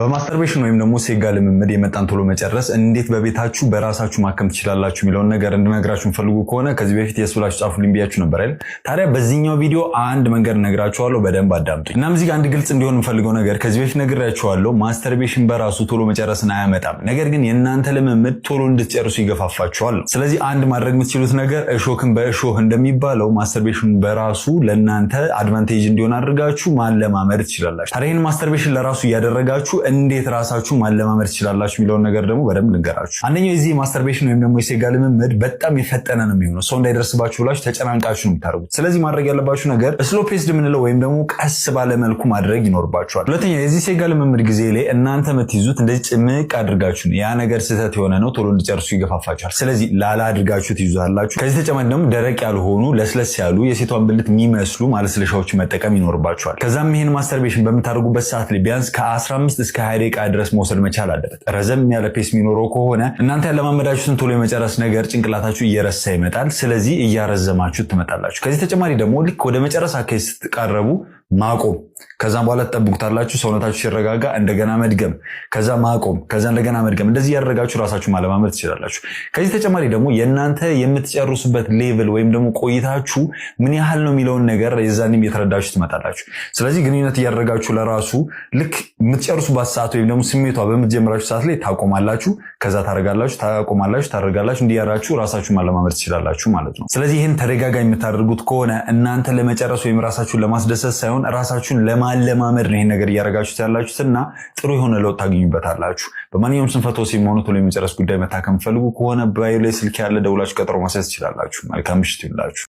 በማስተርቤሽን ወይም ደግሞ ሴጋ ልምምድ የመጣን ቶሎ መጨረስ እንዴት በቤታችሁ በራሳችሁ ማከም ትችላላችሁ የሚለውን ነገር እንድነግራችሁ ፈልጉ ከሆነ ከዚህ በፊት የስብላችሁ ጻፉልኝ ብያችሁ ነበር አይደል? ታዲያ በዚህኛው ቪዲዮ አንድ መንገድ ነግራችኋለሁ፣ በደንብ አዳምጡኝ። እናም እዚህ ጋር አንድ ግልጽ እንዲሆን የምፈልገው ነገር ከዚህ በፊት ነግራችኋለሁ፣ ማስተርቤሽን በራሱ ቶሎ መጨረስን አያመጣም። ነገር ግን የእናንተ ልምምድ ቶሎ እንድትጨርሱ ይገፋፋችኋል። ስለዚህ አንድ ማድረግ የምትችሉት ነገር እሾክን በእሾህ እንደሚባለው ማስተርቤሽን በራሱ ለእናንተ አድቫንቴጅ እንዲሆን አድርጋችሁ ማለማመድ ትችላላችሁ። ታዲያ ይህን ማስተርቤሽን ለራሱ እያደረጋችሁ እንዴት ራሳችሁ ማለማመድ ትችላላችሁ የሚለውን ነገር ደግሞ በደንብ ልንገራችሁ። አንደኛው የዚህ ማስተርቤሽን ወይም ደግሞ የሴጋ ልምምድ በጣም የፈጠነ ነው የሚሆነው። ሰው እንዳይደርስባችሁ ብላችሁ ተጨናንቃችሁ ነው የምታደርጉት። ስለዚህ ማድረግ ያለባችሁ ነገር ስሎ ፔስድ የምንለው ወይም ደግሞ ቀስ ባለ መልኩ ማድረግ ይኖርባችኋል። ሁለተኛ የዚህ ሴጋ ልምምድ ጊዜ ላይ እናንተ የምትይዙት እንደዚህ ጭምቅ አድርጋችሁ ነው። ያ ነገር ስህተት የሆነ ነው፣ ቶሎ እንዲጨርሱ ይገፋፋችኋል። ስለዚህ ላላ አድርጋችሁ ትይዙታላችሁ። ከዚህ ተጨማሪ ደግሞ ደረቅ ያልሆኑ ለስለስ ያሉ የሴቷን ብልት የሚመስሉ ማለስለሻዎች መጠቀም ይኖርባችኋል። ከዛም ይሄን ማስተርቤሽን በምታደርጉበት ሰዓት ላይ ቢያንስ ከ15 እስከ 20 ደቂቃ ድረስ መውሰድ መቻል አለበት። ረዘም ያለ ፔስ የሚኖረው ከሆነ እናንተ ያለማመዳችሁትን ቶሎ የመጨረስ ነገር ጭንቅላታችሁ እየረሳ ይመጣል። ስለዚህ እያረዘማችሁ ትመጣላችሁ። ከዚህ ተጨማሪ ደግሞ ልክ ወደ መጨረስ አካባቢ ስትቃረቡ ማቆም፣ ከዛም በኋላ ተጠብቁታላችሁ። ሰውነታችሁ ሲረጋጋ እንደገና መድገም፣ ከዛ ማቆም፣ ከዛ እንደገና መድገም። እንደዚህ ያደረጋችሁ ራሳችሁ ማለማመድ ትችላላችሁ። ከዚህ ተጨማሪ ደግሞ የእናንተ የምትጨርሱበት ሌቭል ወይም ደግሞ ቆይታችሁ ምን ያህል ነው የሚለውን ነገር የዛኔም እየተረዳችሁ ትመጣላችሁ። ስለዚህ ግንኙነት እያደረጋችሁ ለራሱ ልክ የምትጨርሱባት ሰዓት ወይም ደግሞ ስሜቷ በምትጀምራችሁ ሰዓት ላይ ታቆማላችሁ፣ ከዛ ታረጋላችሁ፣ ታቆማላችሁ፣ ታረጋላችሁ። እንዲያራችሁ ራሳችሁ ማለማመድ ትችላላችሁ ማለት ነው። ስለዚህ ይህን ተደጋጋሚ የምታደርጉት ከሆነ እናንተ ለመጨረስ ወይም ራሳችሁን ለማስደሰት ሳይሆን ራሳችሁን ለማለማመድ ነው ይሄን ነገር እያደረጋችሁት ያላችሁትና ጥሩ የሆነ ለውጥ ታገኙበታላችሁ። በማንኛውም ስንፈተ ወሲብ ሆነ ቶሎ የመጨረስ ጉዳይ መታከም ፈልጉ ከሆነ ባዮ ላይ ስልክ ያለ ደውላችሁ ቀጠሮ ማስያዝ ትችላላችሁ። መልካም ምሽት ይሁንላችሁ።